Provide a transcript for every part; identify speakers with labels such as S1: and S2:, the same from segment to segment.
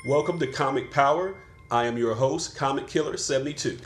S1: Welcome to Comic Power. I am your host, Comic Killer 72.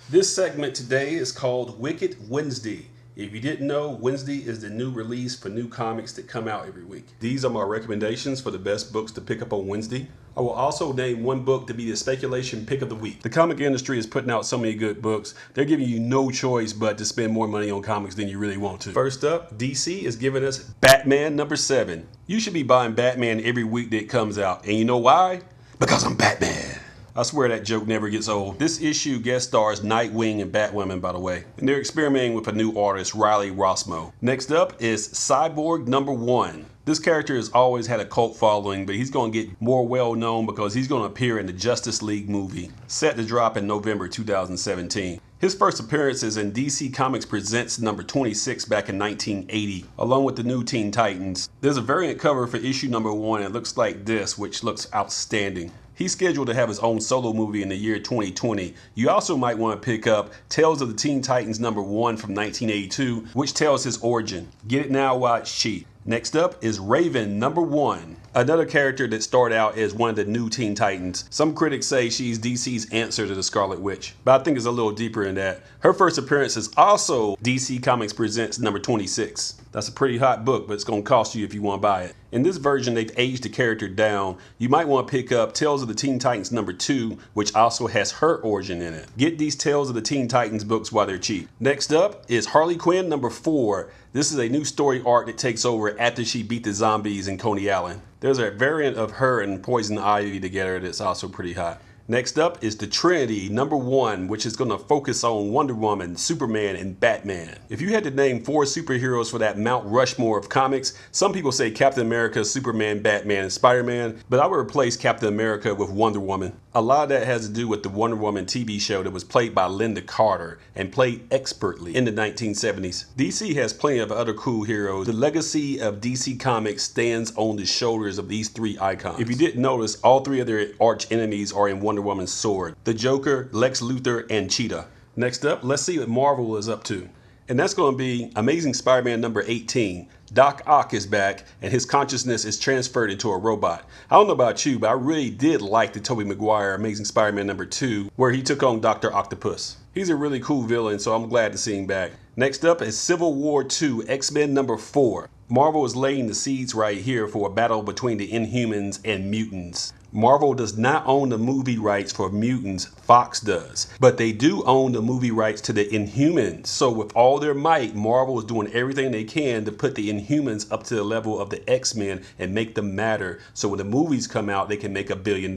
S1: This segment today is called Wicked Wednesday. If you didn't know, Wednesday is the new release for new comics that come out every week. These are my recommendations for the best books to pick up on Wednesday. I will also name one book to be the speculation pick of the week. The comic industry is putting out so many good books, they're giving you no choice but to spend more money on comics than you really want to. First up, DC is giving us Batman #7. You should be buying Batman every week that it comes out. And you know why? Because I'm Batman. I swear that joke never gets old. This issue guest stars Nightwing and Batwoman, by the way. And they're experimenting with a new artist, Riley Rossmo. Next up is Cyborg #1. This character has always had a cult following, but he's going to get more well known because he's going to appear in the Justice League movie, set to drop in November 2017. His first appearance is in DC Comics Presents #26 back in 1980, along with the new Teen Titans. There's a variant cover for issue #1. It looks like this, which looks outstanding. He's scheduled to have his own solo movie in the year 2020. You also might want to pick up Tales of the Teen Titans #1 from 1982, which tells his origin. Get it now while it's cheap. Next up is Raven #1. Another character that started out as one of the new Teen Titans. Some critics say she's DC's answer to the Scarlet Witch, but I think it's a little deeper than that. Her first appearance is also DC Comics Presents #26. That's a pretty hot book, but it's going to cost you if you want to buy it. In this version, they've aged the character down. You might want to pick up Tales of the Teen Titans #2, which also has her origin in it. Get these Tales of the Teen Titans books while they're cheap. Next up is Harley Quinn #4. This is a new story arc that takes over after she beat the zombies in Coney Island. There's a variant of her and Poison Ivy together that's also pretty hot. Next up is the Trinity #1, which is going to focus on Wonder Woman, Superman, and Batman. If you had to name 4 superheroes for that Mount Rushmore of comics, some people say Captain America, Superman, Batman, and Spider-Man, but I would replace Captain America with Wonder Woman. A lot of that has to do with the Wonder Woman TV show that was played by Linda Carter and played expertly in the 1970s. DC has plenty of other cool heroes. The legacy of DC Comics stands on the shoulders of these 3 icons. If you didn't notice, all 3 of their arch enemies are in Wonder Woman's sword: the Joker, Lex Luthor, and Cheetah. Next up, let's see what Marvel is up to. And that's going to be Amazing Spider-Man #18. Doc Ock is back, and his consciousness is transferred into a robot. I don't know about you, but I really did like the Tobey Maguire Amazing Spider-Man #2, where he took on Dr. Octopus. He's a really cool villain, so I'm glad to see him back. Next up is Civil War II Xmen #4. Marvel is laying the seeds right here for a battle between the Inhumans and mutants. Marvel does not own the movie rights for mutants, Fox does, but they do own the movie rights to the Inhumans. So with all their might, Marvel is doing everything they can to put the Inhumans up to the level of the X-Men and make them matter, so when the movies come out, they can make $1 billion.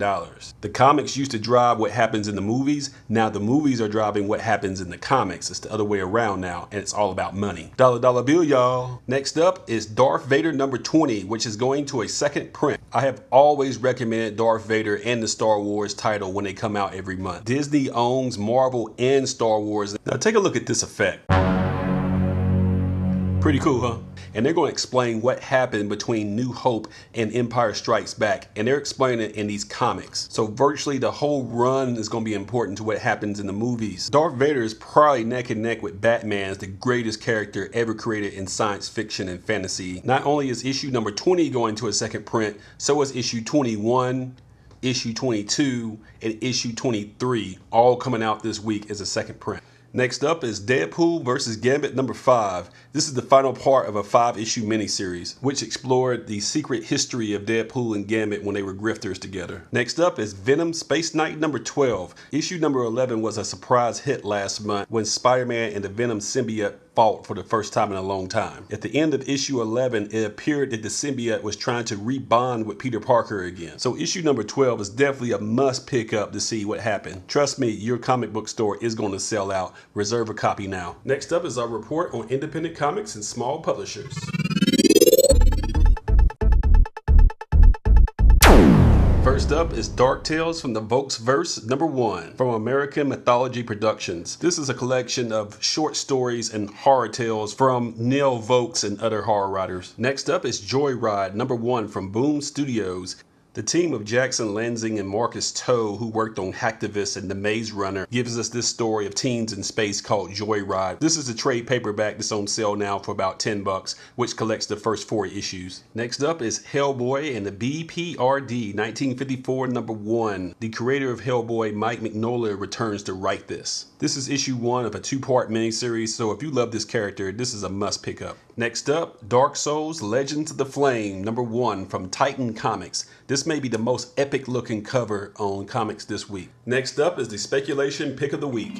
S1: The comics used to drive what happens in the movies. Now the movies are driving what happens in the comics. It's the other way around now, and it's all about money. Dollar bill, y'all. Next up is Darth Vader #20, which is going to a second print. I have always recommended Darth Vader and the Star Wars title when they come out every month. Disney owns Marvel and Star Wars. Now take a look at this effect. Pretty cool, huh? And they're going to explain what happened between New Hope and Empire Strikes Back, and they're explaining it in these comics. So virtually the whole run is going to be important to what happens in the movies. Darth Vader is probably neck and neck with Batman as the greatest character ever created in science fiction and fantasy. Not only is issue #20 going to a second print, so is issue 21, issue 22, and issue 23, all coming out this week as a second print. Next up is Deadpool vs. Gambit #5. This is the final part of a 5-issue miniseries, which explored the secret history of Deadpool and Gambit when they were grifters together. Next up is Venom Space Knight #12. Issue #11 was a surprise hit last month when Spider-Man and the Venom symbiote fought for the first time in a long time. At the end of issue 11, it appeared that the symbiote was trying to rebond with Peter Parker again. So issue #12 is definitely a must pick up to see what happened. Trust me, your comic book store is going to sell out. Reserve a copy now. Next up is our report on independent comics and small publishers. First up is Dark Tales from the Volksverse #1 from American Mythology Productions. This is a collection of short stories and horror tales from Neil Vokes and other horror writers. Next up is Joyride #1 from Boom Studios. The team of Jackson Lansing and Marcus Toe, who worked on Hacktivist and The Maze Runner, gives us this story of teens in space called Joyride. This is a trade paperback that's on sale now for about $10, which collects the first 4 issues. Next up is Hellboy and the BPRD 1954 #1. The creator of Hellboy, Mike Mignola, returns to write this. This is issue 1 of a 2-part miniseries, so if you love this character, this is a must pick up. Next up, Dark Souls Legends of the Flame #1 from Titan Comics. This may be the most epic looking cover on comics this week. Next up is the speculation pick of the week.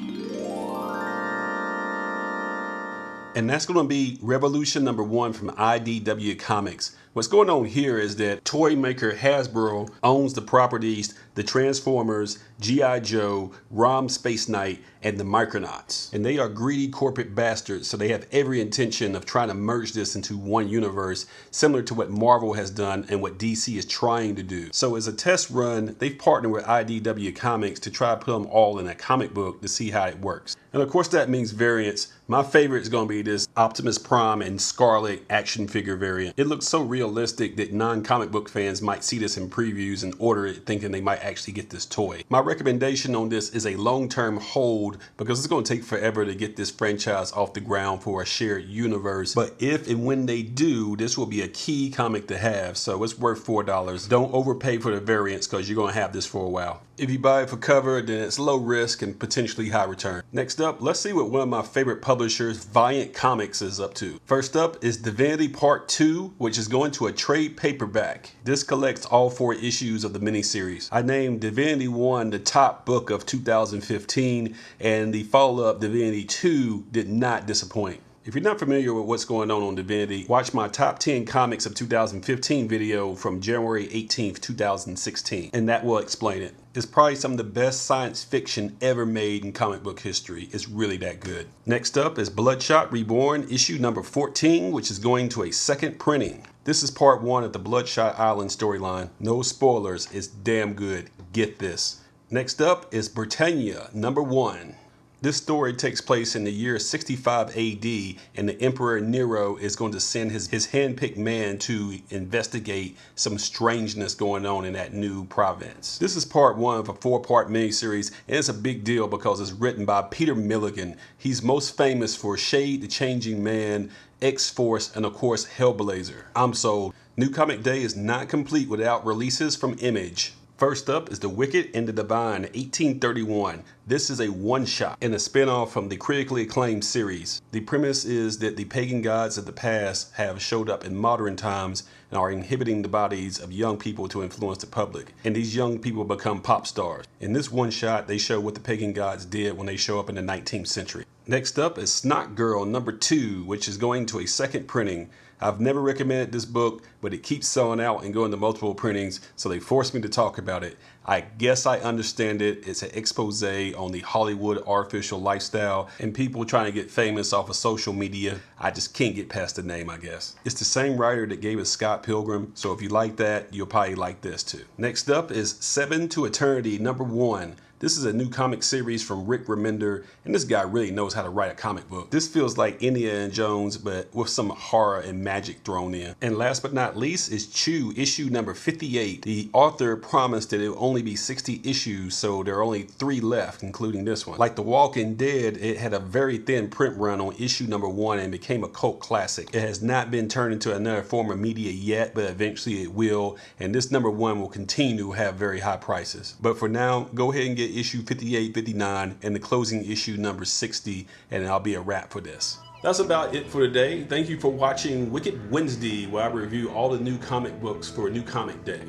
S1: And that's going to be Revolution #1 from IDW Comics. What's going on here is that toy maker Hasbro owns the properties the Transformers, G.I. Joe, Rom Space Knight, and the Micronauts. And they are greedy corporate bastards, so they have every intention of trying to merge this into one universe, similar to what Marvel has done and what DC is trying to do. So as a test run, they've partnered with IDW Comics to try to put them all in a comic book to see how it works. And of course that means variants. My favorite is going to be this Optimus Prime and Scarlet action figure variant. It looks so realistic that non-comic book fans might see this in previews and order it thinking they might actually get this toy. My recommendation on this is a long-term hold because it's going to take forever to get this franchise off the ground for a shared universe. But if and when they do, this will be a key comic to have, so it's worth $4. Don't overpay for the variants because you're going to have this for a while. If you buy it for cover, then it's low risk and potentially high return. Next up, let's see what one of my favorite publishers, Valiant Comics, is up to. First up is Divinity Part 2, which is going to a trade paperback. This collects all 4 issues of the miniseries. I named Divinity 1 the top book of 2015, and the follow-up Divinity 2 did not disappoint. If you're not familiar with what's going on Divinity, watch my top 10 comics of 2015 video from January 18th, 2016, and that will explain it. It's probably some of the best science fiction ever made in comic book history. It's really that good. Next up is Bloodshot Reborn, issue number 14, which is going to a second printing. This is part 1 of the Bloodshot Island storyline. No spoilers, it's damn good. Get this. Next up is Britannia, number 1. This story takes place in the year 65 AD, and the Emperor Nero is going to send his hand-picked man to investigate some strangeness going on in that new province. This is part 1 of a 4-part miniseries, and it's a big deal because it's written by Peter Milligan. He's most famous for Shade the Changing Man, X-Force, and of course Hellblazer. I'm sold. New Comic Day is not complete without releases from Image. First up is The Wicked and the Divine, 1831. This is a one-shot and a spin-off from the critically acclaimed series. The premise is that the pagan gods of the past have showed up in modern times and are inhibiting the bodies of young people to influence the public. And these young people become pop stars. In this one-shot, they show what the pagan gods did when they show up in the 19th century. Next up is Snot Girl number 2, which is going to a second printing. I've never recommended this book, but it keeps selling out and going to multiple printings, so they forced me to talk about it. I guess I understand it. It's an expose on the Hollywood artificial lifestyle and people trying to get famous off of social media. I just can't get past the name, I guess. It's the same writer that gave us Scott Pilgrim, so if you like that, you'll probably like this too. Next up is Seven to Eternity, number 1. This is a new comic series from Rick Remender, and this guy really knows how to write a comic book. This feels like Indiana Jones, but with some horror and magic thrown in. And last but not least is Chew, issue number 58. The author promised that it will only be 60 issues, so there are only 3 left, including this one. Like The Walking Dead, it had a very thin print run on issue number 1 and became a cult classic. It has not been turned into another form of media yet, but eventually it will, and this number 1 will continue to have very high prices. But for now, go ahead and get issue 58, 59, and the closing issue number 60, and I'll be a wrap for this. That's about it for today. Thank you for watching Wicked Wednesday, where I review all the new comic books for New Comic Day.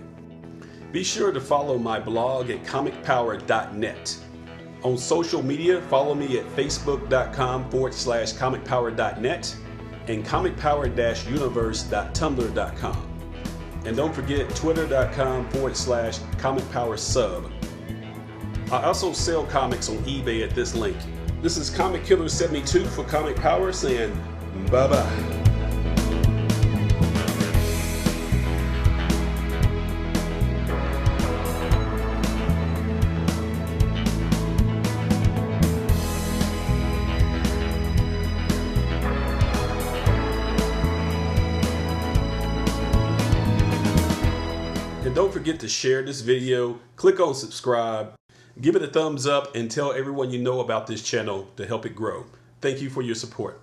S1: Be sure to follow my blog at comicpower.net. On social media, follow me at facebook.com/comicpower.net and comicpower-universe.tumblr.com. And don't forget twitter.com/comicpowersub. I also sell comics on eBay at this link. This is Comic Killer 72 for Comic Power saying bye-bye. And don't forget to share this video, click on subscribe, give it a thumbs up, and tell everyone you know about this channel to help it grow. Thank you for your support.